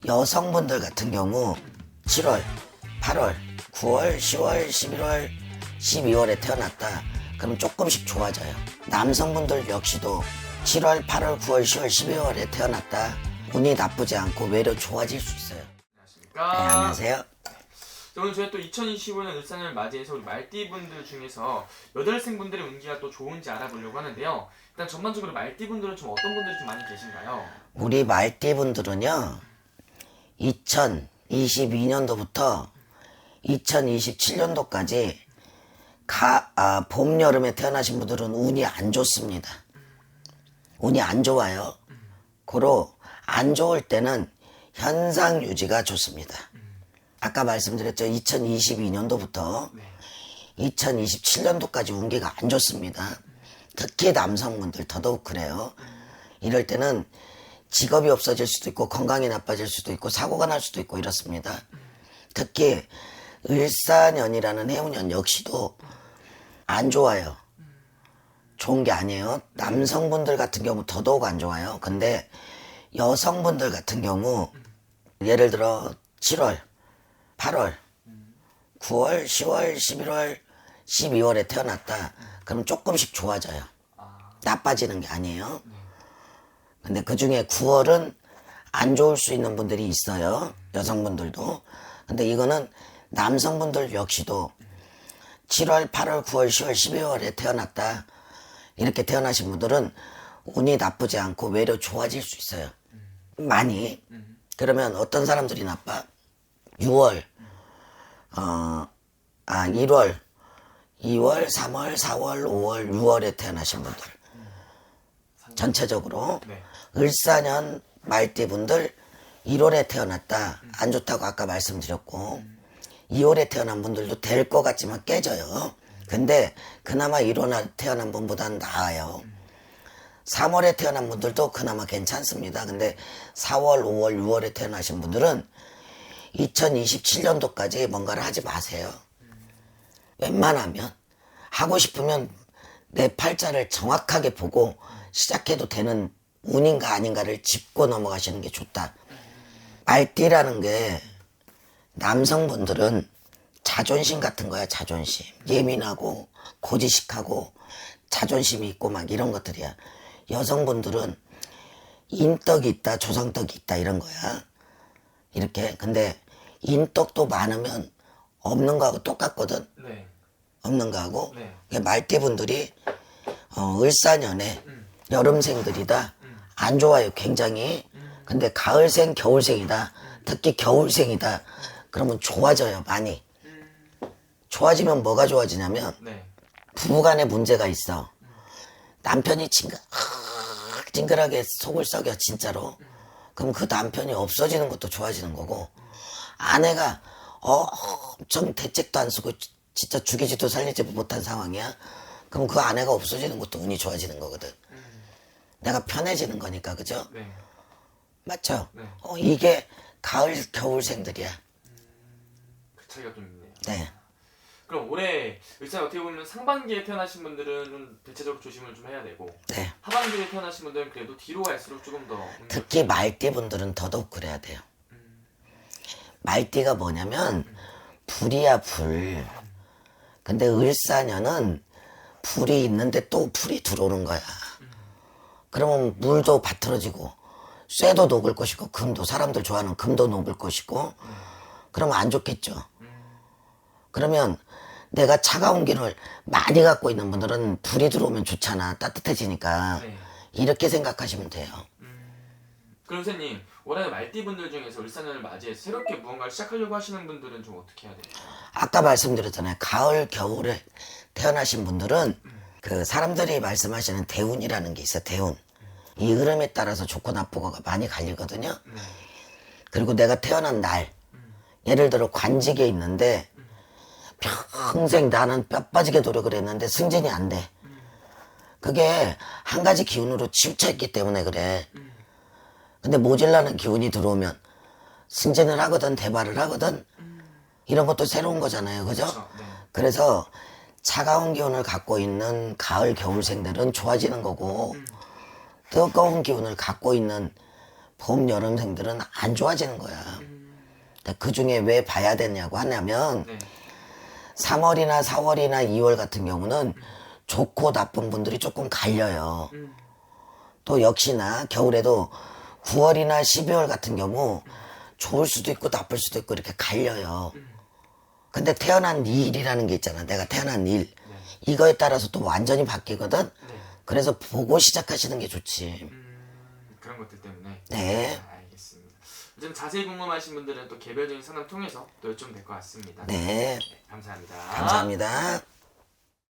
여성분들 같은 경우 7월, 8월, 9월, 10월, 11월, 12월에 태어났다. 그럼 조금씩 좋아져요. 남성분들 역시도 7월, 8월, 9월, 10월, 12월에 태어났다. 운이 나쁘지 않고 외려 좋아질 수 있어요. 안녕하십니까. 네, 안녕하세요. 오늘 저희 또 2025년 을사년을 맞이해서 우리 말띠분들 중에서 여덟생분들의 운기가 또 좋은지 알아보려고 하는데요. 일단 전반적으로 말띠분들은 좀 어떤 분들이 좀 많이 계신가요? 우리 말띠분들은요, 2022년도부터 2027년도까지 봄, 여름에 태어나신 분들은 운이 안 좋습니다. 운이 안 좋아요. 고로 안 좋을 때는 현상 유지가 좋습니다. 아까 말씀드렸죠. 2022년도부터 2027년도까지 운기가 안 좋습니다. 특히 남성분들 더더욱 그래요. 이럴 때는 직업이 없어질 수도 있고 건강이 나빠질 수도 있고 사고가 날 수도 있고 이렇습니다. 특히 을사년이라는 해운년 역시도 안 좋아요. 좋은 게 아니에요. 남성분들 같은 경우 더더욱 안 좋아요. 근데 여성분들 같은 경우 예를 들어 7월, 8월, 9월, 10월, 11월, 12월에 태어났다. 그럼 조금씩 좋아져요. 나빠지는 게 아니에요. 근데 그 중에 9월은 안 좋을 수 있는 분들이 있어요. 여성분들도. 근데 이거는 남성분들 역시도 7월, 8월, 9월, 10월, 12월에 태어났다. 이렇게 태어나신 분들은 운이 나쁘지 않고 외려 좋아질 수 있어요. 많이. 그러면 어떤 사람들이 나빠? 6월, 1월, 2월, 3월, 4월, 5월, 6월에 태어나신 분들. 전체적으로. 을사년 말띠분들 1월에 태어났다. 안 좋다고 아까 말씀드렸고 2월에 태어난 분들도 될 것 같지만 깨져요. 근데 그나마 1월에 태어난 분보다는 나아요. 3월에 태어난 분들도 그나마 괜찮습니다. 근데 4월, 5월, 6월에 태어나신 분들은 2027년도까지 뭔가를 하지 마세요. 웬만하면 하고 싶으면 내 팔자를 정확하게 보고 시작해도 되는 운인가 아닌가를 짚고 넘어가시는 게 좋다. 말띠라는 게 남성분들은 자존심 같은 거야. 자존심. 예민하고 고지식하고 자존심이 있고 막 이런 것들이야. 여성분들은 인덕이 있다, 조상덕이 있다 이런 거야. 이렇게. 근데 인덕도 많으면 없는 거하고 똑같거든. 없는 거하고. 말띠분들이 을사년에 여름생들이다. 안 좋아요. 굉장히. 근데 가을생, 겨울생이다. 특히 겨울생이다. 그러면 좋아져요. 많이. 좋아지면 뭐가 좋아지냐면 부부간에 문제가 있어. 남편이 징글하게 속을 썩여 진짜로. 그럼 그 남편이 없어지는 것도 좋아지는 거고 아내가 엄청 대책도 안 쓰고 진짜 죽이지도 살리지 못한 상황이야. 그럼 그 아내가 없어지는 것도 운이 좋아지는 거거든. 내가 편해지는 거니까. 그죠? 맞죠? 이게 가을 겨울생들이야. 그 차이가 좀 있네요. 네. 그럼 올해 을사년 어떻게 보면 상반기에 태어나신 분들은 좀 대체적으로 조심을 좀 해야 되고 네. 하반기에 태어나신 분들은 그래도 뒤로 갈수록 조금 더 특히 말띠분들은 더더욱 그래야 돼요. 말띠가 뭐냐면 불이야 불. 근데 을사년은 불이 있는데 또 불이 들어오는 거야. 그러면 물도 바틀어지고 쇠도 녹을 것이고 금도 사람들 좋아하는 금도 녹을 것이고 그러면 안 좋겠죠. 그러면 내가 차가운 기운을 많이 갖고 있는 분들은 불이 들어오면 좋잖아. 따뜻해지니까. 이렇게 생각하시면 돼요. 그럼 선생님 올해 말띠분들 중에서 을사년을 맞이해서 새롭게 무언가를 시작하려고 하시는 분들은 좀 어떻게 해야 될까요? 아까 말씀드렸잖아요. 가을 겨울에 태어나신 분들은 그 사람들이 말씀하시는 대운이라는 게 있어. 대운. 이 흐름에 따라서 좋고 나쁘고가 많이 갈리거든요. 그리고 내가 태어난 날 예를 들어 관직에 있는데 평생 나는 뼈 빠지게 노력을 했는데 승진이 안 돼. 그게 한 가지 기운으로 치우쳐있기 때문에 그래. 근데 모질라는 기운이 들어오면 승진을 하거든 대발을 하거든. 이런 것도 새로운 거잖아요. 그죠? 그래서 차가운 기운을 갖고 있는 가을 겨울생들은 좋아지는 거고 뜨거운 기운을 갖고 있는 봄, 여름생들은 안 좋아지는 거야. 그 중에 왜 봐야 되냐고 하냐면 네. 3월이나 4월이나 2월 같은 경우는 좋고 나쁜 분들이 조금 갈려요. 또 역시나 겨울에도 9월이나 12월 같은 경우 좋을 수도 있고 나쁠 수도 있고 이렇게 갈려요. 근데 태어난 일이라는 게 있잖아. 내가 태어난 일. 이거에 따라서 또 완전히 바뀌거든. 네. 그래서 보고 시작하시는 게 좋지. 그런 것들 때문에. 네. 아, 알겠습니다. 좀 자세히 궁금하신 분들은 또 개별적인 상담 통해서 또 여쭤면 될 것 같습니다. 네. 감사합니다. 감사합니다.